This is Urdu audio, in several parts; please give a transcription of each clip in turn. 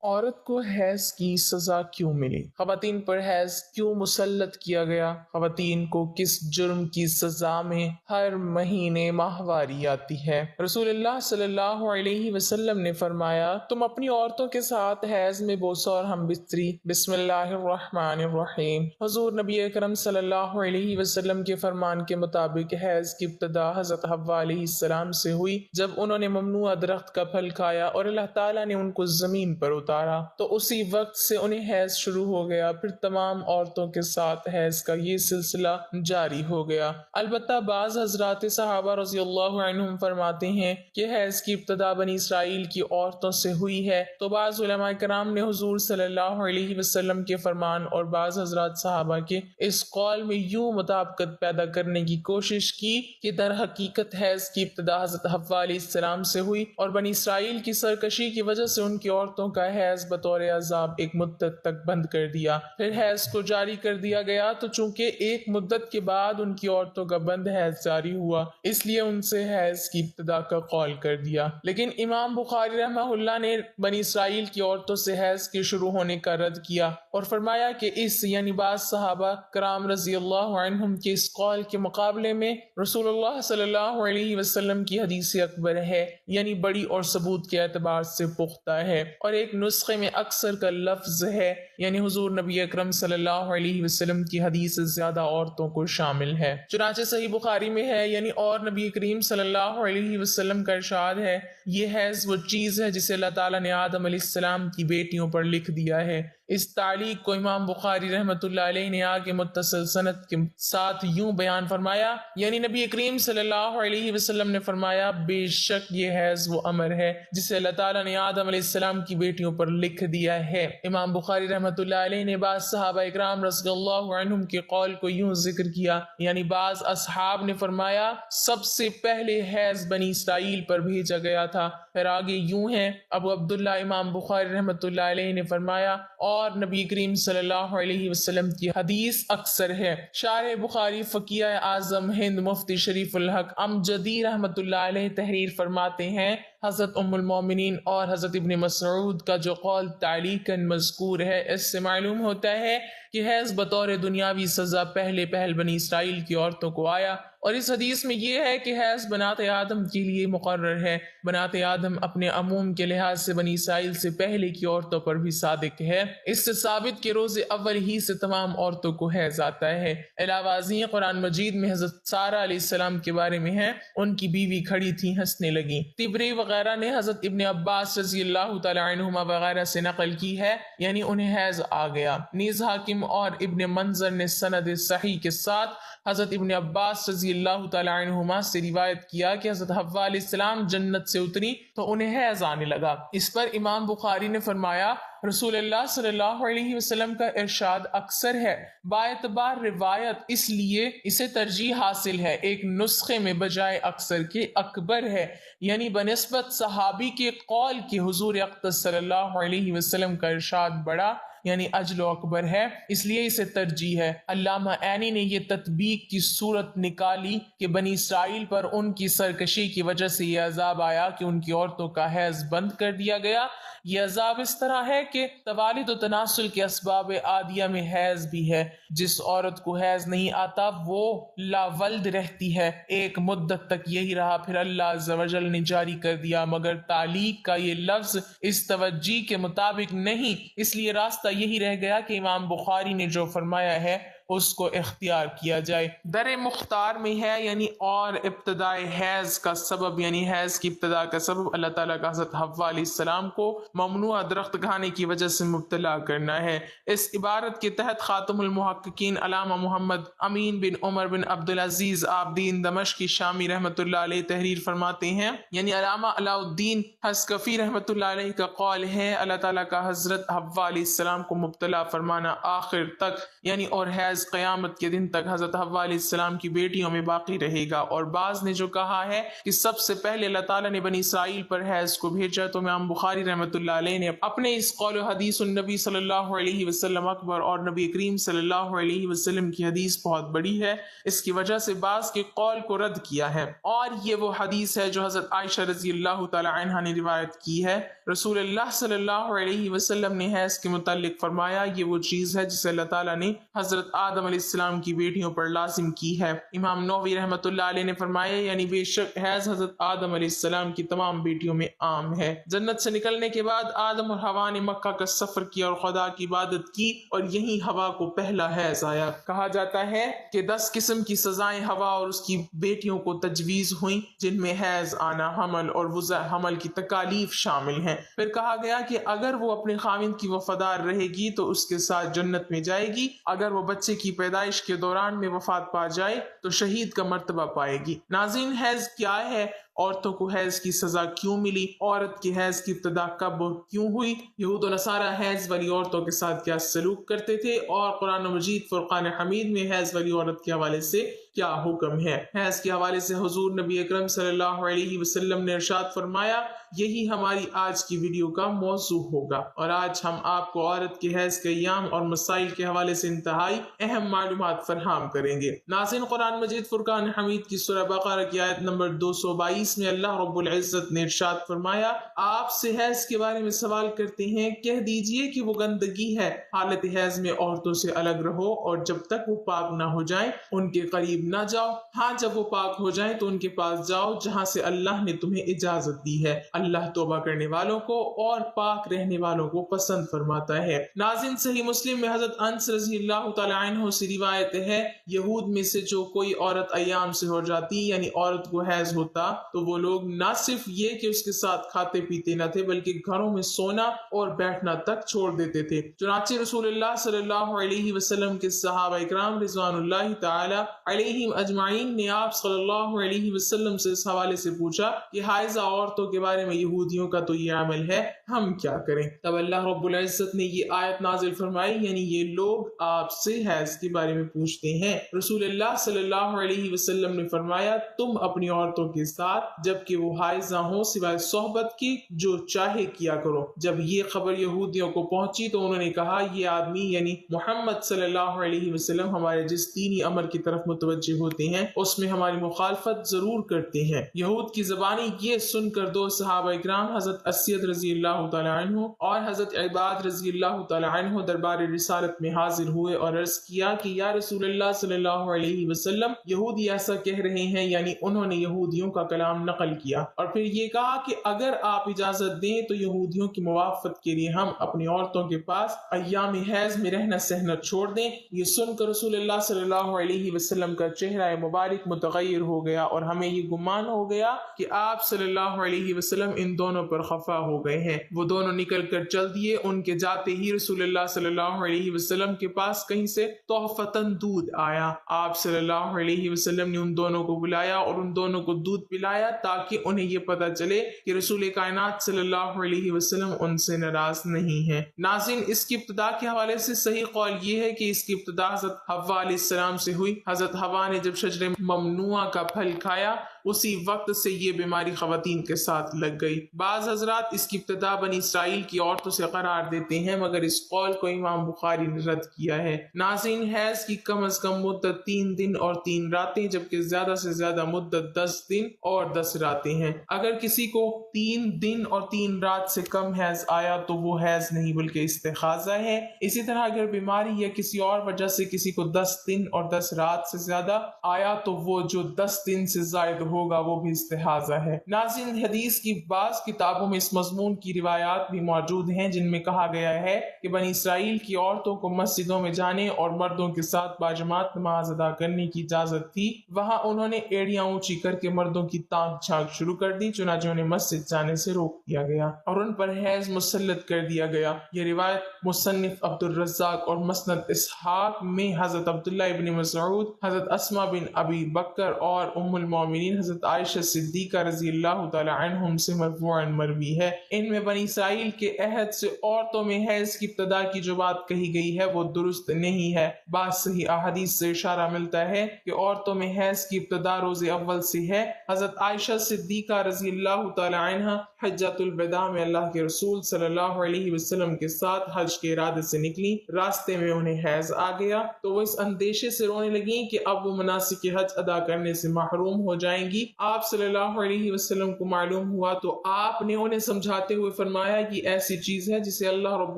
عورت کو حیض کی سزا کیوں ملی؟ خواتین پر حیض کیوں مسلط کیا گیا؟ خواتین کو کس جرم کی سزا میں ہر مہینے ماہواری آتی ہے؟ رسول اللہ صلی اللہ علیہ وسلم نے فرمایا، تم اپنی عورتوں کے ساتھ حیض میں بوسہ اور ہم بستری بسم اللہ الرحمن الرحیم۔ حضور نبی اکرم صلی اللہ علیہ وسلم کے فرمان کے مطابق حیض کی ابتدا حضرت حوا علیہ السلام سے ہوئی، جب انہوں نے ممنوع درخت کا پھل کھایا اور اللہ تعالیٰ نے ان کو زمین پر اتارا تو اسی وقت سے انہیں حیض شروع ہو گیا۔ پھر تمام عورتوں کے ساتھ حیض کا یہ سلسلہ جاری ہو گیا۔ البتہ بعض حضرات صحابہ رضی اللہ عنہم فرماتے ہیں کہ حیض کی ابتدا بنی اسرائیل کی عورتوں سے ہوئی ہے، تو بعض علماء کرام نے حضور صلی اللہ علیہ وسلم کے فرمان اور بعض حضرات صحابہ کے اس قول میں یوں مطابقت پیدا کرنے کی کوشش کی کہ در حقیقت حیض کی ابتدا حضرت حوا علیہ السلام سے ہوئی اور بنی اسرائیل کی سرکشی کی وجہ سے ان کی عورتوں کا حیض بطور عذاب ایک مدت تک بند کر دیا۔ پھر حیض کو جاری کر دیا گیا تو چونکہ ایک مدت کے بعد ان کی عورتوں کا بند حیض جاری ہوا، اس لیے ان سے حیض کی ابتدا کا قول کر دیا۔ لیکن امام بخاری رحمہ اللہ نے بنی اسرائیل کی عورتوں سے حیض کے شروع ہونے کا رد کیا اور فرمایا کہ اس یعنی بعض صحابہ کرام رضی اللہ عنہم کے اس قول کے مقابلے میں رسول اللہ صلی اللہ علیہ وسلم کی حدیث اکبر ہے، یعنی بڑی اور ثبوت کے اعتبار سے پختہ ہے، اور ایک نسخے میں اکثر کا لفظ ہے، یعنی حضور نبی اکرم صلی اللہ علیہ وسلم کی حدیث زیادہ عورتوں کو شامل ہے۔ چنانچہ صحیح بخاری میں ہے، یعنی اور نبی کریم صلی اللہ علیہ وسلم کا ارشاد ہے، یہ حیض وہ چیز ہے جسے اللہ تعالیٰ نے آدم علیہ السلام کی بیٹیوں پر لکھ دیا ہے۔ اس تعلیق کو امام بخاری رحمۃ اللہ علیہ نے آگے متصل سند کے ساتھ یوں بیان فرمایا، یعنی نبی کریم صلی اللہ علیہ وسلم نے فرمایا، بے شک یہ حیض وہ امر ہے جسے اللہ تعالیٰ نے آدم علیہ السلام کی بیٹیوں پر لکھ دیا ہے۔ امام بخاری رحمۃ اللہ علیہ نے بعض صحابہ اکرام رضی اللہ عنہم کے قول کو یوں ذکر کیا، یعنی بعض اصحاب نے فرمایا سب سے پہلے حیض بنی اسرائیل پر بھیجا گیا تھا۔ پھر آگے یوں ہے، ابو عبداللہ امام بخاری رحمۃ اللہ علیہ نے فرمایا اور نبی کریم صلی اللہ علیہ وسلم کی حدیث اکثر ہے۔ شارح بخاری فقیہ اعظم ہند مفتی شریف الحق امجدی رحمۃ اللہ علیہ تحریر فرماتے ہیں، حضرت ام المومنین اور حضرت ابن مسعود کا جو قول تعلیقاً مذکور ہے، اس سے معلوم ہوتا ہے کہ حیض بطور دنیاوی سزا پہلے بنی اسرائیل کی عورتوں کو آیا، اور اس حدیث میں یہ ہے کہ حیض بنات آدم کے لیے مقرر ہے۔ بنات آدم اپنے عموم کے لحاظ سے بنی اسرائیل سے پہلے کی عورتوں پر بھی صادق ہے۔ اس سے ثابت کہ روز اول ہی سے تمام عورتوں کو حیض آتا ہے۔ علاوہ ازیں قرآن مجید میں حضرت سارہ علیہ السلام کے بارے میں ہے، ان کی بیوی کھڑی تھی، ہنسنے لگی۔ طبری وغیرہ نے حضرت ابن عباس رضی اللہ تعالی عنہما وغیرہ سے نقل کی ہے، یعنی انہیں حیض آ گیا۔ نیز حاکم اور ابن منظر نے سند صحیح کے ساتھ حضرت ابن عباس رضی اللہ تعالی عنہما سے روایت کیا کہ حضرت حوا علیہ السلام جنت سے اتری تو انہیں حیض آنے لگا۔ اس پر امام بخاری نے فرمایا، رسول اللہ صلی اللہ علیہ وسلم کا ارشاد اکثر ہے، باعتبار روایت اس لیے اسے ترجیح حاصل ہے، ایک نسخے میں بجائے اکثر کے اکبر ہے، یعنی بنسبت صحابی کے قول کے حضور اقدس صلی اللہ علیہ وسلم کا ارشاد بڑا یعنی اجل و اکبر ہے، اس لیے اسے ترجیح ہے۔ علامہ عینی نے یہ تطبیق کی صورت نکالی کہ بنی اسرائیل پر ان کی سرکشی کی وجہ سے یہ عذاب آیا کہ ان کی عورتوں کا حیض بند کر دیا گیا۔ یہ عذاب اس طرح ہے کہ توالد و تناسل کے اسباب عادیہ میں حیض بھی ہے۔ جس عورت کو حیض نہیں آتا وہ لا ولد رہتی ہے، ایک مدت تک یہی رہا، پھر اللہ عز و جل نے جاری کر دیا، مگر تعلیق کا یہ لفظ اس توجہ کے مطابق نہیں، اس لیے راستہ یہی رہ گیا کہ امام بخاری نے جو فرمایا ہے اس کو اختیار کیا جائے۔ در مختار میں ہے، یعنی اور ابتدائے حیض کا سبب، یعنی حیض کی ابتدا کا سبب اللہ تعالیٰ کا حضرت حوا علیہ السلام کو ممنوع درخت کھانے کی وجہ سے مبتلا کرنا ہے۔ اس عبارت کے تحت خاتم المحققین علامہ محمد امین بن عمر بن عبدالعزیز عابدین دمشقی شامی رحمۃ اللہ علیہ تحریر فرماتے ہیں، یعنی علامہ علاء الدین حسکفی رحمۃ اللہ علیہ کا قول ہے، اللہ تعالیٰ کا حضرت حوا علیہ السلام کو مبتلا فرمانا آخر تک، یعنی اور حیض حیض قیامت کے دن تک حضرت حوا علیہ السلام کی بیٹیوں میں باقی رہے گا۔ اور بعض نے جو کہا ہے کہ سب سے پہلے اللہ تعالیٰ نے بنی اسرائیل پر حیض کو بھیجا، تو امام بخاری رحمۃ اللہ علیہ نے اپنے اس قول و حدیث النبی صلی اللہ علیہ وسلم اکبر اور نبی کریم صلی اللہ علیہ وسلم کی حدیث بہت بڑی ہے، اس کی وجہ سے بعض کے قول کو رد کیا ہے۔ اور یہ وہ حدیث ہے جو حضرت عائشہ رضی اللہ تعالی عنہا نے روایت کی ہے۔ رسول اللہ صلی اللہ علیہ وسلم نے حیض کے متعلق فرمایا، یہ وہ چیز ہے جسے اللہ تعالیٰ نے حضرت آدم علیہ السلام کی بیٹیوں پر لازم کی ہے۔ امام نووی رحمۃ اللہ علیہ نے فرمایا، یعنی بے شک حیض حضرت آدم علیہ السلام کی تمام بیٹیوں میں عام ہے۔ جنت سے نکلنے کے بعد آدم اور حوا نے مکہ کا سفر کیا اور خدا کی عبادت کی، اور یہی حوا کو پہلا حیض آیا۔ کہا جاتا ہے کہ 10 قسم کی سزائیں حوا اور اس کی بیٹیوں کو تجویز ہوئیں، جن میں حیض آنا، حمل اور وضع حمل کی تکالیف شامل ہیں۔ پھر کہا گیا کہ اگر وہ اپنے خاوند کی وفادار رہے گی تو اس کے ساتھ جنت میں جائے گی، اگر وہ بچے کی پیدائش کے دوران میں وفات پا جائے تو شہید کا مرتبہ پائے گی۔ ناظرین، حیض کیا ہے؟ عورتوں کو حیض کی سزا کیوں ملی؟ عورت کی حیض کی ابتدا کب کیوں ہوئی؟ یہود و نصارہ حیض والی عورتوں کے ساتھ کیا سلوک کرتے تھے؟ اور قرآن مجید فرقان حمید میں حیض والی عورت کے حوالے سے کیا حکم ہے؟ حیض کے حوالے سے حضور نبی اکرم صلی اللہ علیہ وسلم نے ارشاد فرمایا، یہی ہماری آج کی ویڈیو کا موضوع ہوگا، اور آج ہم آپ کو عورت کے حیض کے ایام اور مسائل کے حوالے سے انتہائی اہم معلومات فراہم کریں گے۔ ناظرین، قرآن مجید فرقان حمید کی سورہ بقرہ کی آیت نمبر 222 میں اللہ رب العزت نے ارشاد فرمایا، آپ سے حیض کے بارے میں سوال کرتے ہیں، کہہ دیجئے کہ وہ گندگی ہے، حالت حیض میں عورتوں سے الگ رہو، اور جب تک وہ پاک نہ ہو جائیں ان کے قریب نہ جاؤ، ہاں جب وہ پاک ہو جائیں تو ان کے پاس جاؤ جہاں سے اللہ نے تمہیں اجازت دی ہے، اللہ توبہ کرنے والوں کو اور پاک رہنے والوں کو پسند فرماتا ہے۔ ناظرین، صحیح مسلم میں حضرت انس رضی اللہ تعالی عنہ سے روایت ہے، یہود میں سے جو کوئی عورت ایام سے ہو جاتی، یعنی عورت کو حیض ہوتا، تو وہ لوگ نہ صرف یہ کہ اس کے ساتھ کھاتے پیتے نہ تھے، بلکہ گھروں میں سونا اور بیٹھنا تک چھوڑ دیتے تھے۔ چنانچہ رسول اللہ صلی اللہ علیہ وسلم کے صحابہ اکرام رضوان اللہ تعالی علیہم اجمعین نے آپ صلی اللہ علیہ وسلم سے اس حوالے سے پوچھا کہ حائضہ عورتوں کے بارے میں یہودیوں کا تو یہ عمل ہے، ہم کیا کریں؟ تب اللہ رب العزت نے یہ آیت نازل فرمائی، یعنی یہ لوگ آپ سے حیض کے بارے میں پوچھتے ہیں۔ رسول اللہ صلی اللہ علیہ وسلم نے فرمایا، تم اپنی عورتوں کے ساتھ جبکہ وہ حائضہ ہوں سوائے صحبت کی جو چاہے کیا کرو۔ جب یہ خبر یہودیوں کو پہنچی تو انہوں نے کہا، یہ آدمی یعنی محمد صلی اللہ علیہ وسلم ہمارے جس دینی امر کی طرف متوجہ ہوتے ہیں اس میں ہماری مخالفت ضرور کرتے ہیں۔ یہود کی زبانی یہ سن کر دو صحابہ اکرام حضرت اسید رضی اللہ تعالی عنہ اور حضرت عباد رضی اللہ تعالی عنہ دربار رسالت میں حاضر ہوئے اور عرض کیا کہ یا رسول اللہ صلی اللہ علیہ وسلم، یہودی ایسا کہہ رہے ہیں، یعنی انہوں نے یہودیوں کا کلام نقل کیا، اور پھر یہ کہا کہ اگر آپ اجازت دیں تو یہودیوں کی موافقت کے لیے ہم اپنی عورتوں کے پاس ایام حیض میں رہنا سہنا چھوڑ دیں۔ یہ سن کر رسول اللہ صلی اللہ علیہ وسلم کا چہرہ مبارک متغیر ہو گیا، اور ہمیں یہ گمان ہو گیا کہ آپ صلی اللہ علیہ وسلم ان دونوں پر خفا ہو گئے ہیں۔ وہ دونوں نکل کر چل دیے۔ ان کے جاتے ہی رسول اللہ صلی اللہ علیہ وسلم کے پاس کہیں سے تحفتاً دودھ آیا۔ آپ صلی اللہ علیہ وسلم نے ان دونوں کو بلایا اور ان دونوں کو دودھ پلایا تاکہ انہیں یہ پتہ چلے کہ رسول کائنات صلی اللہ علیہ وسلم ان سے ناراض نہیں ہیں۔ ناظرین، اس کی ابتدا کے حوالے سے صحیح قول یہ ہے کہ اس کی ابتدا حضرت حوا علیہ السلام سے ہوئی۔ حضرت حوا نے جب شجر ممنوعہ کا پھل کھایا، اسی وقت سے یہ بیماری خواتین کے ساتھ لگ گئی۔ بعض حضرات اس کی ابتدا بنی اسرائیل کی عورتوں سے قرار دیتے ہیں، مگر اس قول کو امام بخاری نے رد کیا ہے۔ ناظرین، حیض کی کم از کم مدت 3 دن اور 3 راتیں، جبکہ زیادہ سے زیادہ مدت 10 دن اور 10 راتیں ہیں۔ اگر کسی کو 3 دن اور 3 رات سے کم حیض آیا تو وہ حیض نہیں بلکہ استحاضہ ہے۔ اسی طرح اگر بیماری یا کسی اور وجہ سے کسی کو 10 دن اور 10 رات سے زیادہ آیا تو وہ جو 10 دن سے زائد ہوگا وہ بھی استحاضہ ہے۔ ناظرین، حدیث کی بعض کتابوں میں اس مضمون کی روایات بھی موجود ہیں جن میں کہا گیا ہے کہ بنی اسرائیل کی عورتوں کو مسجدوں میں جانے اور مردوں کے ساتھ باجماعت نماز ادا کرنے کی اجازت تھی۔ وہاں انہوں نے ایڑیاں اونچی کر کے مردوں کی تانک جھانک شروع کر دی، چنانچہ انہیں مسجد جانے سے روک دیا گیا اور ان پر حیض مسلط کر دیا گیا۔ یہ روایت مصنف عبد الرزاق اور مسند اسحاق میں حضرت عبداللہ ابن مسعود، حضرت اسماء بن ابی بکر اور ام المومنین حضرت عائشہ صدیقہ رضی اللہ تعالی عنہم سے مرفوعاً مروی ہے۔ ان میں بنی اسرائیل کے عہد سے عورتوں میں حیض کی ابتدا کی جو بات کہی گئی ہے وہ درست نہیں ہے۔ بعض صحیح احادیث سے اشارہ ملتا ہے کہ عورتوں میں حیض کی ابتدا روز اول سے ہے۔ حضرت عائشہ صدیقہ رضی اللہ تعالی عنہ حجۃ الوداع میں اللہ کے رسول صلی اللہ علیہ وسلم کے ساتھ حج کے ارادے سے نکلی، راستے میں انہیں حیض آ گیا تو وہ اس اندیشے سے رونے لگیں کہ اب وہ مناسک حج ادا کرنے سے محروم ہو جائیں گی۔ آپ صلی اللہ علیہ وسلم کو معلوم ہوا تو آپ نے انہیں سمجھاتے ہوئے فرمایا کہ ایسی چیز ہے جسے اللہ رب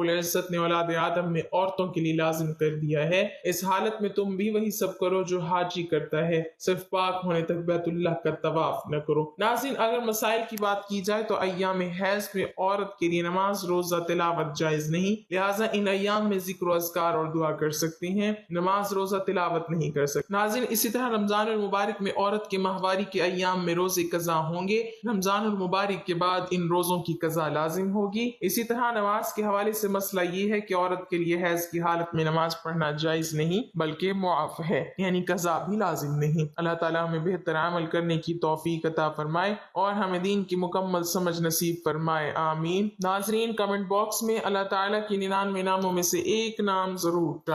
العزت نے اولاد آدم میں عورتوں کے لیے لازم کر دیا ہے، اس حالت میں تم بھی وہی سب کرو جو حاجی کرتا ہے، صرف پاک ہونے تک بیت اللہ کا طواف نہ کرو۔ ناظرین، اگر مسائل کی بات کی جائے تو ایام حیض میں عورت کے لیے نماز روزہ تلاوت جائز نہیں، لہٰذا ان ایام میں ذکر و اذکار اور دعا کر سکتے ہیں، نماز روزہ تلاوت نہیں کر سکتے۔ ناظرین، اسی طرح رمضان المبارک میں عورت کے ماہواری کے ایام میں روزے قضا ہوں گے، رمضان المبارک کے بعد ان روزوں کی قضا لازم ہوگی۔ اسی طرح نماز کے حوالے سے مسئلہ یہ ہے کہ عورت کے لیے حیض کی حالت میں نماز پڑھنا جائز نہیں بلکہ معاف ہے، یعنی قضا بھی لازم نہیں۔ اللہ تعالیٰ ہمیں بہتر عمل کرنے کی توفیق عطا فرمائے اور ہمیں دین کی مکمل سمجھ نصیب فرمائے، آمین۔ ناظرین، کمنٹ باکس میں اللہ تعالیٰ کی 99 ناموں میں سے ایک نام ضرور